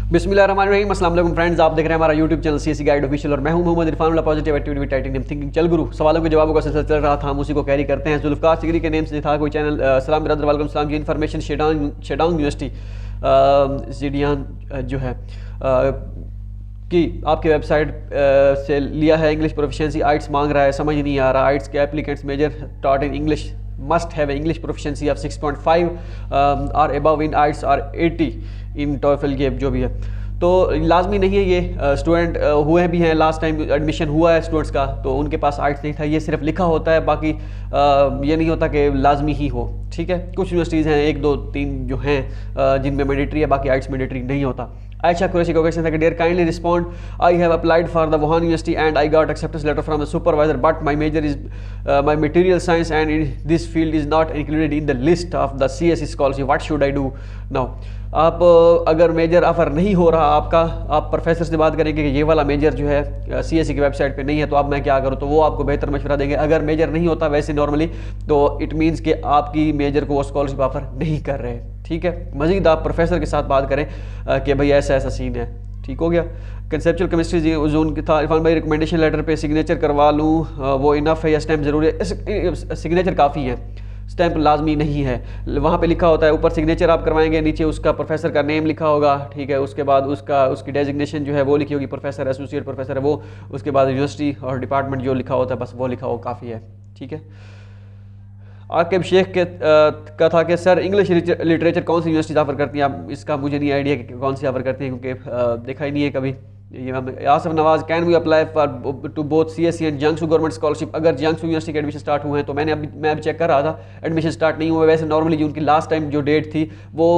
बिस्मिल्लाहिर्रहमानिर्रहीम, अस्सलाम वालेकुम फ्रेंड्स। आप देख रहे हैं हमारा YouTube channel CSC guide official और मैं हूं Mohammad Irfan positive activity with titanium thinking. चल गुरु सवालों के जवाबों का सिलसिला चल रहा था, हम उसी को कैरी करते हैं। जुल्फ़कार सिगरी के नेम से था कोई चैनल। सलाम ब्रदर, वालेकुम सलाम जी। इन्फॉर्मेशन शेडांग यूनिवर्सिटी जीडियान जो है कि आपकी वेबसाइट से लिया है। इंग्लिश प्रोफिशिएंसी आइट्स मांग रहा है, समझ नहीं आ रहा। आइट्स के applicants major taught in English must have English proficiency of 6.5 or above in IELTS or 80 in TOEFL के जो भी है। तो लाजमी नहीं है ये। स्टूडेंट हुए भी हैं, लास्ट टाइम एडमिशन हुआ है स्टूडेंट्स का, तो उनके पास आर्ट्स नहीं था। ये सिर्फ लिखा होता है, बाकी ये नहीं होता कि लाजमी ही हो। ठीक है, कुछ यूनिवर्सिटीज़ हैं, 1 2 3 जो हैं जिनमें मैंडेटरी है, बाकी आर्ट्स मैंडेटरी नहीं होता। आयशा कुरैशी का क्वेश्चन था कि dear kindly respond, I have applied for the Wuhan University and I got acceptance letter from the supervisor, but my major is my material science and this field is not included in the list of the CSE scholarship, what should I do now. आप अगर major offer नहीं हो रहा आपका, आप professor से बात करेंगे कि ये वाला मेजर जो है CSE की वेबसाइट पे नहीं है, तो अब मैं क्या करूँ, तो वो आपको बेहतर मशवरा देंगे। अगर मेजर नहीं होता वैसे नॉर्मली, तो इट मीन्स कि आपकी मेजर को वो स्कॉलरशिप ऑफर नहीं कर रहे। ठीक है, मजीद आप प्रोफेसर के साथ बात करें कि भाई ऐसा ऐसा सीन है। ठीक हो गया। कंसेप्चुअल केमिस्ट्री जोन की था इरफान भाई, रिकमेंडेशन लेटर पे सिग्नेचर करवा लूँ वो इनफ है या स्टैम्प ज़रूरी है? सिग्नेचर काफ़ी है, स्टैम्प लाजमी नहीं है। वहाँ पे लिखा होता है, ऊपर सिग्नेचर आप करवाएंगे, नीचे उसका प्रोफेसर का नेम लिखा होगा। ठीक है, उसके बाद उसकी डेजिग्नेशन जो है वो लिखी होगी, प्रोफेसर, एसोसिएट प्रोफेसर है वो। उसके बाद यूनिवर्सिटी और डिपार्टमेंट जो लिखा होता है, बस वो लिखा हो काफ़ी है। ठीक है। आकिब शेख का था कि सर इंग्लिश लिटरेचर कौन सी यूनिवर्सिटी ऑफर करती हैं? आप इसका मुझे नहीं आइडिया कि कौन सी ऑफर करती हैं, क्योंकि देखा ही नहीं है कभी। ये Asaf Nawaz, can we apply for to both CSE and Jiangsu government scholarship? अगर जियांगसू यूनिवर्सिटी के एडमिशन स्टार्ट हुए हैं तो मैं अभी चेक कर रहा था, एडमिशन स्टार्ट नहीं हुए। वैसे नॉर्मली जो उनकी लास्ट टाइम जो डेट थी वो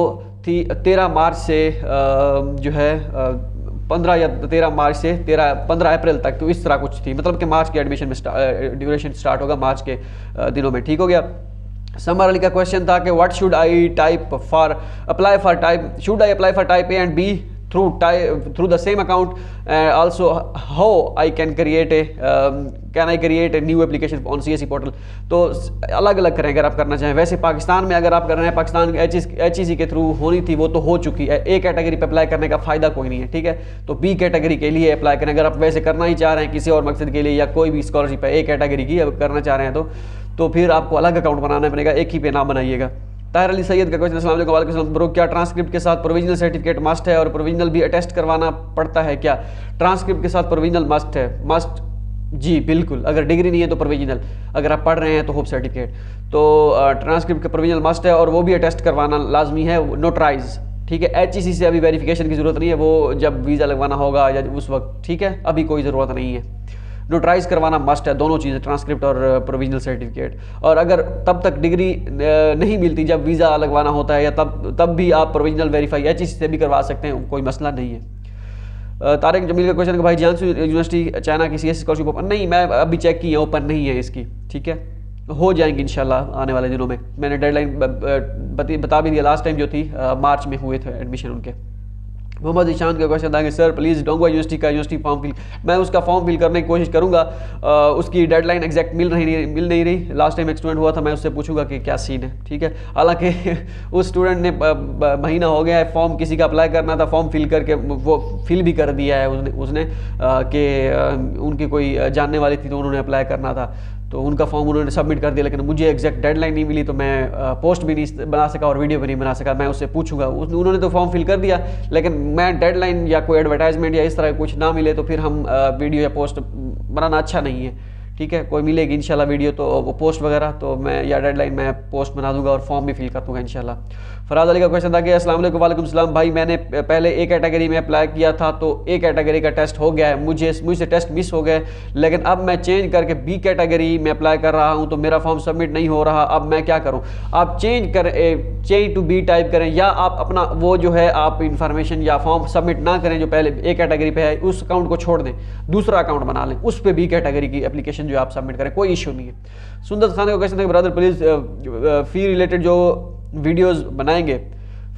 थी 13 मार्च से जो है 15 या 13 मार्च से 15 अप्रैल तक, तो इस तरह कुछ थी। मतलब कि मार्च के एडमिशन में ड्यूरेशन स्टार्ट होगा मार्च के दिनों में। ठीक हो गया। समर अली का क्वेश्चन था कि what should I type for apply for type, should I apply for type A and B through the same account, also how I can create a new application on CSE portal? तो अलग अलग करें अगर आप करना चाहें। वैसे पाकिस्तान में अगर आप कर रहे हैं, पाकिस्तान HEC के थ्रू होनी थी, वो तो हो चुकी है। A कैटेगरी पे अप्लाई करने का फ़ायदा कोई नहीं है। ठीक है, तो B कैटेगरी के लिए अप्लाई करें। अगर आप वैसे करना ही चाह रहे हैं किसी और मकसद के लिए, या कोई भी स्कॉलरशिप है A कैटेगरी की करना चाह रहे हैं, तो फिर आपको अलग अकाउंट बनाना पड़ेगा, एक ही पे ना बनाइएगा। ताहिर अली सैयद का क्वेश्चन, अस्सलाम वालेकुम ब्रो, क्या ट्रांसक्रिप्ट के साथ प्रोविजनल सर्टिफिकेट मस्ट है और प्रोविजनल भी अटेस्ट करवाना पड़ता है क्या? ट्रांसक्रिप्ट के साथ प्रोविजनल मस्ट है? मस्ट जी बिल्कुल। अगर डिग्री नहीं है तो प्रोविजनल, अगर आप पढ़ रहे हैं तो होप सर्टिफिकेट। तो ट्रांसक्रिप्ट का प्रोविजनल मस्ट है और वो भी अटेस्ट करवाना लाजमी है, नोटराइज। ठीक है, HEC से अभी वेरिफिकेशन की ज़रूरत नहीं है, वो जब वीज़ा लगवाना होगा या उस वक्त। ठीक है, अभी कोई ज़रूरत नहीं है। नोटराइज करवाना मस्ट है, दोनों चीज़ें, ट्रांसक्रिप्ट और प्रोविजनल सर्टिफिकेट। और अगर तब तक डिग्री नहीं मिलती जब वीज़ा लगवाना होता है, या तब भी आप प्रोविजनल वेरीफाई HEC से भी करवा सकते हैं, कोई मसला नहीं है। तारिक जमील का क्वेश्चन है भाई, जियांगसू यूनिवर्सिटी चाइना की CSE स्कॉलरशिप ओपन नहीं? मैं अभी चेक की है, ओपन नहीं है इसकी। ठीक है, हो जाएंगी इंशाल्लाह आने वाले दिनों में। मैंने डेडलाइन बता भी दिया, लास्ट टाइम जो थी मार्च में हुए थे एडमिशन उनके। मोहम्मद ईशान का क्वेश्चन था कि सर प्लीज़ डोंगवा यूनिवर्सिटी का यूनिवर्सिटी फॉर्म फिल, मैं उसका फॉर्म फिल करने की कोशिश करूँगा। उसकी डेडलाइन एग्जैक्ट मिल नहीं रही। लास्ट टाइम एक स्टूडेंट हुआ था, मैं उससे पूछूंगा कि क्या सीन है। ठीक है, हालांकि उस स्टूडेंट ने महीना हो गया है, फॉर्म किसी का अप्लाई करना था, फॉर्म फिल करके वो फिल भी कर दिया है उसने कि उनकी कोई जानने वाली थी तो उन्होंने अप्लाई करना था, तो उनका फॉर्म उन्होंने सबमिट कर दिया। लेकिन मुझे एग्जैक्ट डेडलाइन नहीं मिली, तो मैं पोस्ट भी नहीं बना सका और वीडियो भी नहीं बना सका। मैं उससे पूछूंगा, उन्होंने तो फॉर्म फिल कर दिया, लेकिन मैं डेडलाइन या कोई एडवर्टाइजमेंट या इस तरह कुछ ना मिले तो फिर हम वीडियो या पोस्ट बनाना अच्छा नहीं है। ठीक है, कोई मिलेगी इंशाल्लाह वीडियो, तो वो पोस्ट वगैरह तो मैं या डेडलाइन मैं पोस्ट बना दूंगा और फॉर्म भी फिल कर दूंगा इंशाल्लाह। फराज अली का क्वेश्चन था कि अस्सलाम वालेकुम सलाम भाई, मैंने पहले A कैटेगरी में अप्लाई किया था, तो A कैटेगरी का टेस्ट हो गया है, मुझसे टेस्ट मिस हो गए, लेकिन अब मैं चेंज करके B कैटेगरी में अप्लाई कर रहा हूँ, तो मेरा फॉर्म सबमिट नहीं हो रहा, अब मैं क्या करूँ? आप चेंज टू B टाइप करें, या आप अपना वो जो है आप इंफॉर्मेशन या फॉर्म सबमिट ना करें जो पहले A कैटेगरी पे है, उस अकाउंट को छोड़ दें, दूसरा अकाउंट बना लें, उस पर B कैटेगरी की एप्लीकेशन जो आप सबमिट करें, कोई इशू नहीं है। सुंदर खान का क्वेश्चन था ब्रदर प्लीज़ फ़ी रिलेटेड जो वीडियोज़ बनाएंगे,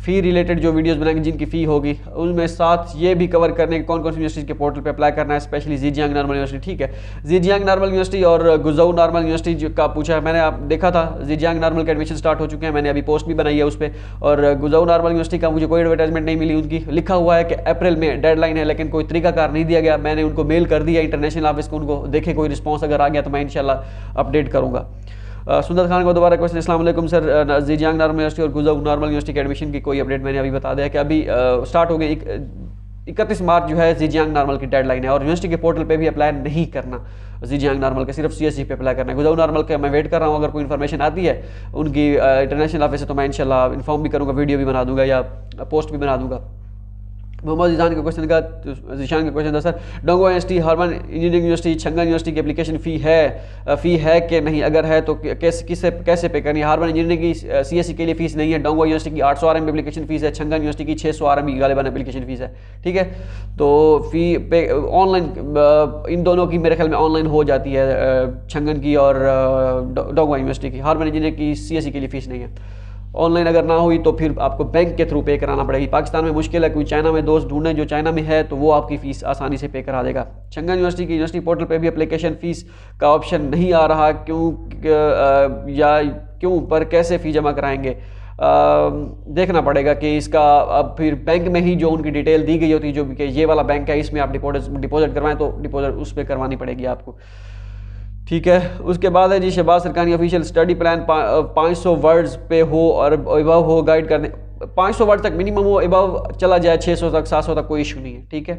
फ़ी रिलेटेड जो वीडियोस बनाएंगे जिनकी फ़ी होगी, उनमें साथ ये भी कवर करने के कौन कौन सी यूनिवर्सिटी के पोर्टल पे अप्लाई करना है, स्पेशली ज़ीजियांग नॉर्मल यूनिवर्सिटी। ठीक है, ज़ीजियांग नॉर्मल यूनिवर्सिटी और गुज़ोऊ नॉर्मल यूनिवर्सिटी का पूछा है मैंने, आप देखा था ज़ीजियांग नॉर्मल के एडमिशन स्टार्ट हो चुके हैं, मैंने अभी पोस्ट भी बनाई है उस पर। और गुज़ोऊ नॉर्मल यूनिवर्सिटी का मुझे कोई एडवर्टाइजमेंट नहीं मिली, उनकी लिखा हुआ है कि अप्रैल में डेडलाइन है, लेकिन कोई तरीकाकार नहीं दिया गया। मैंने उनको मेल कर दिया इंटरनेशनल ऑफिस को, उनको देखे कोई रिस्पॉन्स अगर आ गया तो मैं इंशाल्लाह अपडेट करूँगा। सुंदर खान को दोबारा क्वेश्चन, अस्सलाम वालेकुम सर, ज़ीजियांग नॉर्मल यूनिवर्सिटी और गुज़ोऊ नॉर्मल यूनिवर्सिटी के एडमिशन की कोई अपडेट मैंने अभी बता दिया कि अभी स्टार्ट हो गई। 31 मार्च जो है ज़ीजियांग नॉर्मल की डेडलाइन है, और यूनिवर्सिटी के पोर्टल पे भी अप्लाई नहीं करना ज़ीजियांग नॉर्मल के, सिर्फ CSE पे अप्लाई करना है। गुज़ोऊ नॉर्मल के मैं वेट कर रहा हूँ, अगर कोई इन्फॉर्मेशन आती है उनकी इंटरनेशनल ऑफिस से तो मैं इंशाल्लाह इन्फॉर्म भी करूँगा, वीडियो भी बना दूँगा या पोस्ट भी बना दूँगा। मोहम्मद जीशान का क्वेश्चन था सर, डोंगो यूनिवर्सिटी, हार्वर्ड इंजीनियरिंग यूनिवर्सिटी, छंगन यूनिवर्सिटी की एप्लीकेशन फ़ी है कि नहीं, अगर है तो कैसे पे करनी है। हार्वर्ड इंजीनियरिंग की CSE के लिए फ़ीस नहीं है, डोंगो यूनिवर्सिटी की 800 RM एप्लीकेशन फ़ीस है, छंगन यूनिवर्सिटी की 600 RM गालिबन एप्लीकेशन फ़ीस है। ठीक है, तो फ़ी पे ऑनलाइन इन दोनों की मेरे ख्याल में ऑनलाइन हो जाती है, छंगन की और डोंगो यूनिवर्सिटी की। हार्वर्ड इंजीनियरिंग की CSE के लिए फ़ीस नहीं है। ऑनलाइन अगर ना हुई तो फिर आपको बैंक के थ्रू पे कराना पड़ेगी। पाकिस्तान में मुश्किल है, कोई चाइना में दोस्त ढूंढें जो चाइना में है तो वो आपकी फ़ीस आसानी से पे करा देगा। छंगन यूनिवर्सिटी की यूनिवर्सिटी पोर्टल पे भी एप्लीकेशन फ़ीस का ऑप्शन नहीं आ रहा, क्यों पर कैसे फ़ी जमा कराएंगे? देखना पड़ेगा कि इसका अब फिर बैंक में ही जो उनकी डिटेल दी गई होती है, जो कि ये वाला बैंक है इसमें आप डिपॉजिट करवाएं तो डिपॉजिट उस पर करवानी पड़ेगी आपको। ठीक है, उसके बाद है जी Shahbaz Sarkani official study plan 500 words पे हो और अबव हो, गाइड करने 500 वर्ड तक मिनिमम हो, अबव चला जाए 600 तक 700 तक कोई इशू नहीं है। ठीक है,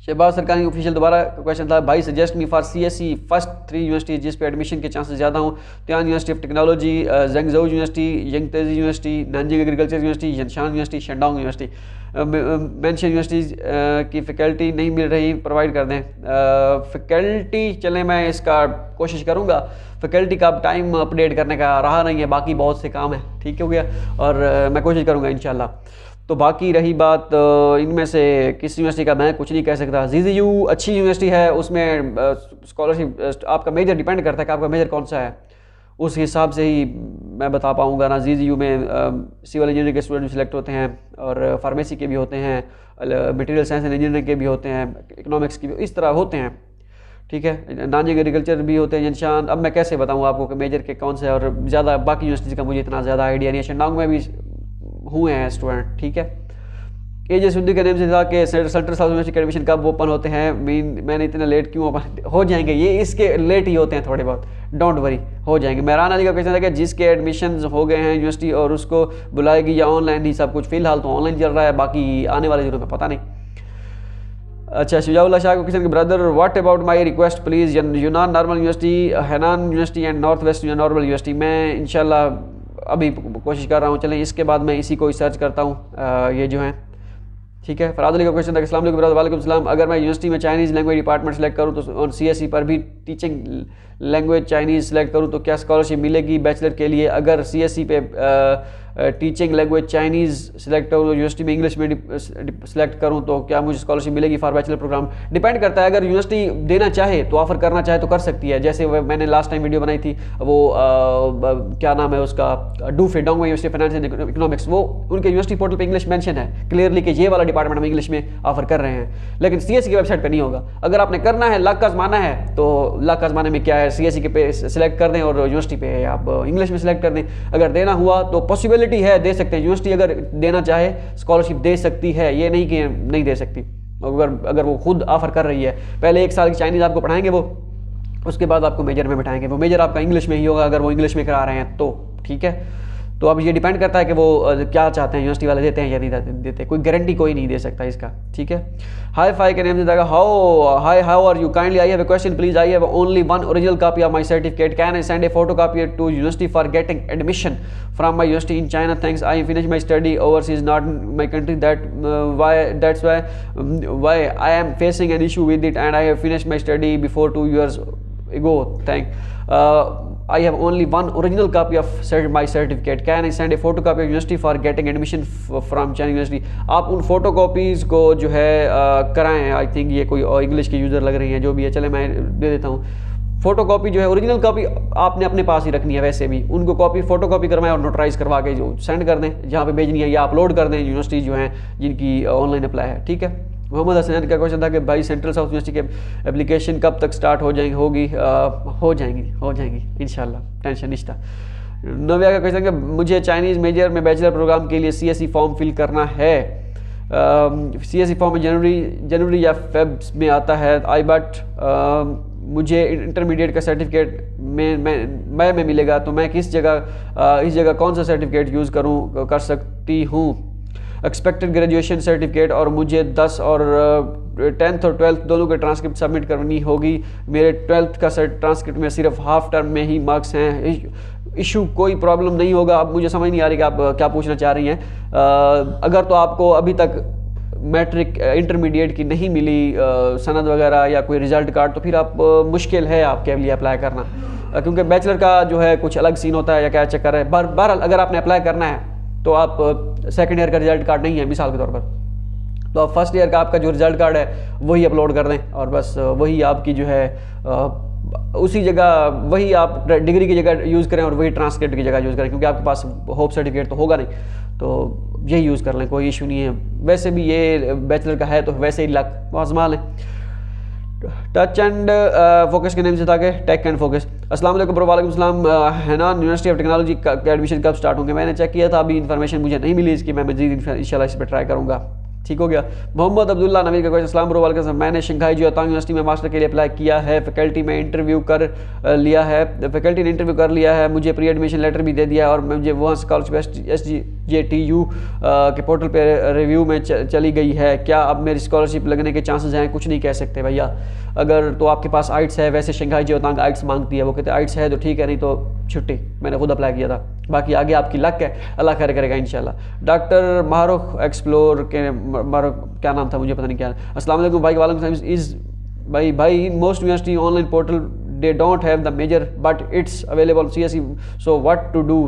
शहबाज सरकानी ऑफिशियल दोबारा क्वेश्चन था, भाई suggest me for CSE first 3 university जिस पे एडमिशन के चांसेस ज़्यादा हों, त्यान university of technology, Zhengzhou university, Yangtze university, Nanjing agriculture university, Yanshan university, Shandong university. Mention universities की फ़ैकल्टी नहीं मिल रही, प्रोवाइड कर दें फ़ैकल्टी। चलें मैं इसका कोशिश करूँगा, फ़ैकल्टी का अब टाइम अपडेट करने का रहा नहीं है, बाकी बहुत से काम है। ठीक हो गया, और मैं कोशिश करूँगा इंशाल्लाह। तो बाकी रही बात इनमें से किस यूनिवर्सिटी का, मैं कुछ नहीं कह सकता। ZZU अच्छी यूनिवर्सिटी है, उसमें स्कॉलरशिप आपका मेजर डिपेंड करता है कि आपका मेजर कौन सा है, उस हिसाब से ही मैं बता पाऊँगा ना। ZZU में सिविल इंजीनियरिंग के स्टूडेंट सिलेक्ट होते हैं, और फार्मेसी के भी होते हैं, मटेरियल साइंस एंड इंजीनियरिंग के भी होते हैं, इकोनॉमिक्स की भी, इस तरह होते हैं। ठीक है, नानजिंग एग्रीकल्चर भी होते हैं, यनशान। अब मैं कैसे बताऊँ आपको कि मेजर के कौन से, और ज़्यादा बाकी यूनिवर्सिटी का मुझे इतना ज़्यादा आइडिया नहीं है। शेंडोंग में भी हुए हैं स्टूडेंट। ठीक है, AJ सिद्धू के नेम से था कि सेंट्रल साउथ यूनिवर्सिटी के एडमिशन कब ओपन होते हैं, मैंने इतने लेट क्यों ओपन हो जाएंगे, ये इसके लेट ही होते हैं थोड़े बहुत, डोंट वरी हो जाएंगे। मेहरान अली का क्वेश्चन था कि जिसके एडमिशन हो गए हैं यूनिवर्सिटी और उसको बुलाएगी या ऑनलाइन ही सब कुछ, फिलहाल तो ऑनलाइन चल रहा है, बाकी आने वाले दिनों में पता नहीं। अच्छा, शुजाउल्लाह शाह को किसी के brother, what about my request please, Yunnan normal university, Hainan university and north west normal university. मैं इंशाल्लाह अभी कोशिश कर रहा हूँ, चलें इसके बाद मैं इसी को सर्च करता हूँ, ये जो हैं। ठीक है, फराद अली का क्वेश्चन था, अस्सलाम वालेकुम ब्रदर। वालेकुम सलाम। अगर मैं यूनिवर्सिटी में चाइनीज़ लैंग्वेज डिपार्टमेंट सेलेक्ट करूँ तो और CSE पर भी टीचिंग लैंग्वेज चाइनीज़ सेलेक्ट करूँ तो क्या स्कॉलरशिप मिलेगी बैचलर के लिए? अगर CSE पे टीचिंग लैंग्वेज चाइनीज़ सेलेक्ट करूँ, यूनिवर्सिटी में इंग्लिश में सेलेक्ट करूँ तो क्या मुझे स्कॉलरशिप मिलेगी फॉर बैचलर प्रोग्राम? डिपेंड करता है, अगर यूनिवर्सिटी देना चाहे तो ऑफर करना चाहे तो कर सकती है। जैसे मैंने लास्ट टाइम वीडियो बनाई थी, वो क्या नाम है उसका, डूफे, डोंगो यूनिवर्सिटी फाइनेंस एंड इकोनॉमिक्स, वो उनके यूनिवर्सिटी पोर्टल पे इंग्लिश मेंशन है क्लियरली कि ये वाला डिपार्टमेंट हम इंग्लिश में ऑफर कर रहे हैं, लेकिन CSE की वेबसाइट पे नहीं होगा। अगर आपने करना है, लाख का आजमाना है, तो लाख का आजमाने में क्या है, CSE के पे सिलेक्ट कर दें और यूनिवर्सिटी पे आप इंग्लिश में सिलेक्ट कर दें। अगर देना हुआ तो पॉसिबिलिटी है, दे सकते हैं, यूनिवर्सिटी अगर देना चाहे स्कॉलरशिप दे सकती है, ये नहीं कि नहीं दे सकती। अगर वो खुद ऑफर कर रही है, पहले 1 साल की चाइनीज़ आपको पढ़ाएंगे वो, उसके बाद आपको मेजर में बैठाएंगे, वो मेजर आपका इंग्लिश में ही होगा अगर वो इंग्लिश में करा रहे हैं तो। ठीक है, तो अब ये डिपेंड करता है कि वो क्या चाहते हैं, यूनिवर्सिटी वाले देते हैं या नहीं देते, कोई गारंटी कोई नहीं दे सकता इसका। ठीक है, हाई फाई के नेम से जाएगा, how are you, kindly I have a question please, I have only one original copy of my certificate, can I send a photo copy to university for getting admission from my university in China, thanks, I finish my study overseas not my country, that's why I am facing an issue with it and I have finish my study before 2 years ago, I have only one original copy of my certificate. Can I send a photocopy of university for getting admission from China University? आप उन photocopies को जो है कराएं। I think ये कोई English की user लग रही हैं, जो भी है, चले मैं दे देता हूँ। फ़ोटो कॉपी जो है ओरिजिनल कॉपी आपने अपने पास ही रखनी है, वैसे भी उनको कॉपी फ़ोटो कॉपी करवाएं और नोटराइज करवा के जो सेंड कर दें जहाँ पे भेजनी है, या अपलोड कर दें यूनिवर्सिटी जो हैं जिनकी ऑनलाइन अप्लाई है। ठीक है। मोहम्मद हसन का क्वेश्चन था कि भाई सेंट्रल साउथ यूनिवर्सिटी के एप्लीकेशन कब तक स्टार्ट हो जाएंगी हो जाएंगी इंशाल्लाह, टेंशन नहीं था। नव्या का क्वेश्चन कि मुझे चाइनीज़ मेजर में बैचलर प्रोग्राम के लिए CSE फॉर्म फिल करना है। CSE फॉर्म में जनवरी या फेब में आता है आई, बट मुझे इंटरमीडिएट का सर्टिफिकेट में मिलेगा, तो मैं इस जगह कौन सा सर्टिफिकेट यूज़ कर सकती हूँ? एक्सपेक्टेड ग्रेजुएशन सर्टिफिकेट, और मुझे 10 और 10th और 12th दोनों के ट्रांसक्रिप्ट सबमिट करनी होगी। मेरे 12th का ट्रांसक्रिप्ट में सिर्फ हाफ टर्म में ही मार्क्स हैं। इशू कोई प्रॉब्लम नहीं होगा। अब मुझे समझ नहीं आ रही कि आप क्या पूछना चाह रही हैं। अगर तो आपको अभी तक मैट्रिक इंटरमीडिएट की नहीं मिली सनद वगैरह या कोई रिजल्ट कार्ड, तो फिर आप मुश्किल है आपके लिए अप्लाई करना, क्योंकि बैचलर का जो है कुछ अलग सीन होता है या क्या चक्कर है। बहरहाल अगर आपने अप्लाई करना है तो आप सेकेंड ईयर का रिजल्ट कार्ड नहीं है मिसाल के तौर पर, तो आप फर्स्ट ईयर का आपका जो रिजल्ट कार्ड है वही अपलोड कर दें, और बस वही आपकी जो है उसी जगह वही आप डिग्री की जगह यूज़ करें और वही ट्रांसक्रिप्ट की जगह यूज़ करें, क्योंकि आपके पास होप सर्टिफिकेट तो होगा नहीं, तो यही यूज़ कर लें, कोई इशू नहीं है। वैसे भी ये बैचलर का है तो वैसे ही लक आजमा लें। टच एंड फोकस के नेम से था कि टेक एंड फोकस। अस्सलाम वालेकुम ब्रो। वालेकुम सलाम। हैनान यूनिवर्सिटी ऑफ टेक्नोलॉजी का एडमिशन कब स्टार्ट होंगे? मैंने चेक किया था, अभी इन्फॉर्मेशन मुझे नहीं मिली इसकी, मैं मजीद इंशाल्लाह इस पर ट्राई करूँगा। ठीक हो गया। मोहम्मद अब्दुल्ला नवीद का क्वेश्चन, अस्सलाम ब्रो वालेकुम। मैंने शंघाई जियोतांग यूनिवर्सिटी में मास्टर के लिए अप्लाई किया है, फैकल्टी में इंटरव्यू कर लिया है, फैकल्टी ने इंटरव्यू कर लिया है, मुझे प्री एडमिशन लेटर भी दे दिया है, और मुझे वहाँ स्कॉलरशिप SGJTU के पोर्टल पे रिव्यू में चली गई है। क्या अब मेरी स्कॉलरशिप लगने के चांसेस हैं? कुछ नहीं कह सकते भैया। अगर तो आपके पास आइट्स है, वैसे शंघाई जियोतांग आइट्स मांगती है, वो कहते हैं आइट्स है तो ठीक है, नहीं तो छुट्टी। मैंने खुद अप्लाई किया था, बाकी आगे आपकी लक है, अल्लाह खैर करेगा इंशाल्लाह। डॉक्टर मारूख एक्सप्लोर के मारूख क्या नाम था मुझे पता नहीं क्या। अस्सलाम वालेकुम भाई। वालेकुम सलाम। इज भाई in most university online portal they don't have the major but it's available CSE, so what to do?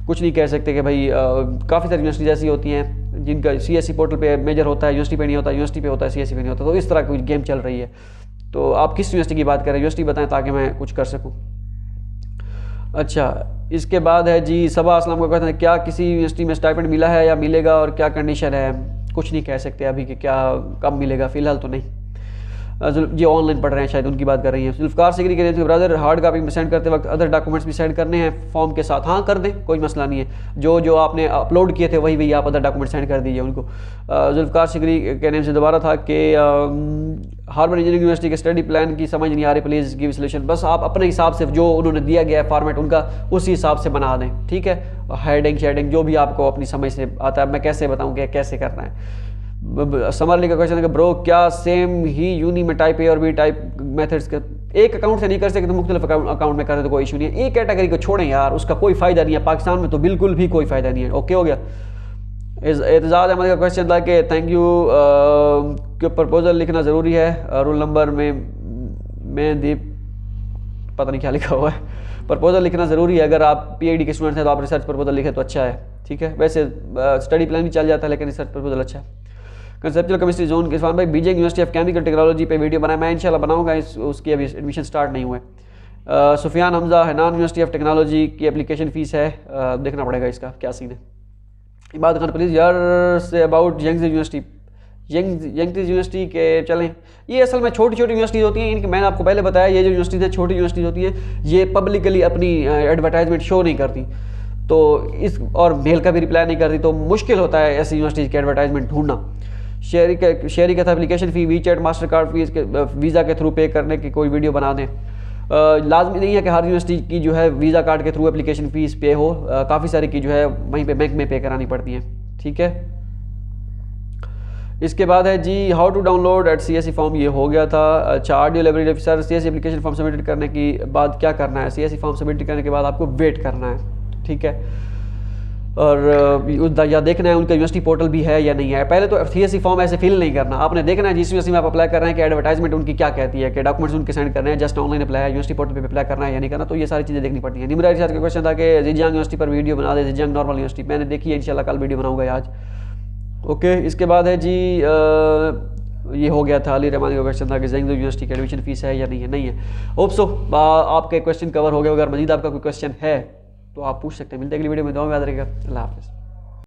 कुछ नहीं कह सकते कि भाई काफ़ी सारी यूनिवर्सिटीज ऐसी होती हैं जिनका CSE पोर्टल पे मेजर होता है, यूनिवर्सिटी पे नहीं होता, यूनिवर्सिटी पे होता है, CSE पे नहीं होता, तो इस तरह की गेम चल रही है। तो आप किस यूनिवर्सिटी की बात करें, यूनिवर्सिटी बताएं ताकि मैं कुछ कर सकूँ। अच्छा, इसके बाद है जी सबा अस्लम का कहते हैं, क्या किसी यूनिवर्सिटी में स्टाइपेंड मिला है या मिलेगा और क्या कंडीशन है? कुछ नहीं कह सकते अभी कि क्या कब मिलेगा, फ़िलहाल तो नहीं। जो ऑनलाइन पढ़ रहे हैं शायद उनकी बात कर रही हैं। जुल्फ़कार सिगरी के लिए ब्रदर हार्ड कापी में सेंड करते वक्त अदर डॉक्यूमेंट्स भी सेंड करने हैं फॉर्म के साथ? हाँ कर दें, कोई मसला नहीं है। जो आपने अपलोड किए थे वही आप अदर डॉक्यूमेंट सेंड कर दीजिए उनको। जुल्फ़कार सिगरी के नेम से दोबारा था कि हार्वर्ड इंजीनियरिंग यूनिवर्सिटी के स्टडी प्लान की समझ नहीं आ रही, प्लीज़ गिव सॉल्यूशन। बस आप अपने हिसाब से जो उन्होंने दिया गया है फॉर्मेट उनका, उसी हिसाब से बना दें, ठीक है। हेडिंग शेडिंग जो भी आपको अपनी समझ से आता है, मैं कैसे बताऊँ कि कैसे करना है। समरली का क्वेश्चन है कि ब्रो क्या सेम ही यूनी में टाइप A और B टाइप मेथड्स का एक अकाउंट से नहीं कर सकते, तो मुख्तलिफ अकाउंट में करें तो कोई इशू नहीं है। एक कैटेगरी को छोड़ें यार, उसका कोई फ़ायदा नहीं है, पाकिस्तान में तो बिल्कुल भी कोई फ़ायदा नहीं है। ओके हो गया। एतजाज़ अहमद का क्वेश्चन था कि थैंक यू कि प्रपोजल लिखना ज़रूरी है, रोल नंबर में दीप पता नहीं क्या लिखा हुआ है। प्रपोजल लिखना ज़रूरी है, अगर आप PhD के स्टूडेंट हैं तो आप रिसर्च प्रपोजल लिखें तो अच्छा है, ठीक है। वैसे स्टडी प्लान भी चल जाता है, लेकिन रिसर्च प्रपोजल अच्छा है। कंसेप्चुअल केमिस्ट्री जोन के इरफान भाई, Beijing university of chemical technology पे वीडियो बनाया, मैं इंशाल्लाह बनाऊंगा, उसकी अभी एडमिशन स्टार्ट नहीं हुए। Sufiyan Hamza, Hainan University of Technology की एप्लीकेशन फ़ीस है, देखना पड़ेगा इसका क्या सीन है। इबाद खान प्लीज़ यार से अबाउट यंगज़ यूनिवर्सिटी, यंगज़ यूनिवर्सिटी के चलें। ये असल में छोटी छोटी यूनिवर्सिटीज़ होती हैं, इनकी मैंने आपको पहले बताया, ये जो यूनिवर्सिटीज़ हैं छोटी यूनिवर्सिटीज़ होती हैं, ये पब्लिकली अपनी एडवर्टाइजमेंट शो नहीं करती, तो इस और मेल का भी रिप्लाई नहीं करती, तो मुश्किल होता है ऐसी यूनिवर्सिटीज़ की एडवर्टाइजमेंट ढूंढना। शेयरी का था application fee, WeChat master card fees के वीज़ा के थ्रू पे करने की कोई वीडियो बना दें। लाजमी नहीं है कि हर यूनिवर्सिटी की जो है वीज़ा कार्ड के थ्रू एप्लीकेशन फ़ीस पे हो, काफ़ी सारी की जो है वहीं पे बैंक में पे करानी पड़ती हैं, ठीक है। इसके बाद है जी how to download at CSE form, ये हो गया था। अच्छा, audio library officer, CSE application form submit करने के बाद क्या करना है? CSE फॉर्म सबमिट करने के बाद आपको वेट करना है, ठीक है, और या देखना है उनका यूनिवर्सिटी पोर्टल भी है या नहीं है। पहले तो CSE फॉर्म ऐसे फिल नहीं करना, आपने देखना है जिस यूनिवर्सिटी में आप अप्लाई कर रहे हैं कि एडवर्टाइजमेंट उनकी क्या कहती है, कि डॉक्यूमेंट्स उनके सेंड करने हैं, जस्ट ऑनलाइन अप्लाई है, यूनिवर्सिटी पोर्टल पे अप्लाई करना है या नहीं करना, तो ये सारी चीज़ें देखनी पड़ती हैं। निमरा रिसार्च का क्वेश्चन था कि ज़ेजियांग यूनिवर्सिटी पर वीडियो बना दे, ज़ेजियांग नॉर्मल यूनिवर्सिटी, मैंने देखी है, इंशाल्लाह कल वीडियो बनाऊंगा आज। ओके, इसके बाद है जी ये हो गया था। अली रहमान का क्वेश्चन था कि ज़ेंगज़ू यूनिवर्सिटी की एडमिशन फीस है या नहीं है, नहीं है। होप सो आपके क्वेश्चन कवर हो गए। अगर मजीद आपका कोई क्वेश्चन है तो आप पूछ सकते हैं। मिलते हैं अगली वीडियो में, दुआ में याद रखिएगा। अल्लाह हाफ़िज़।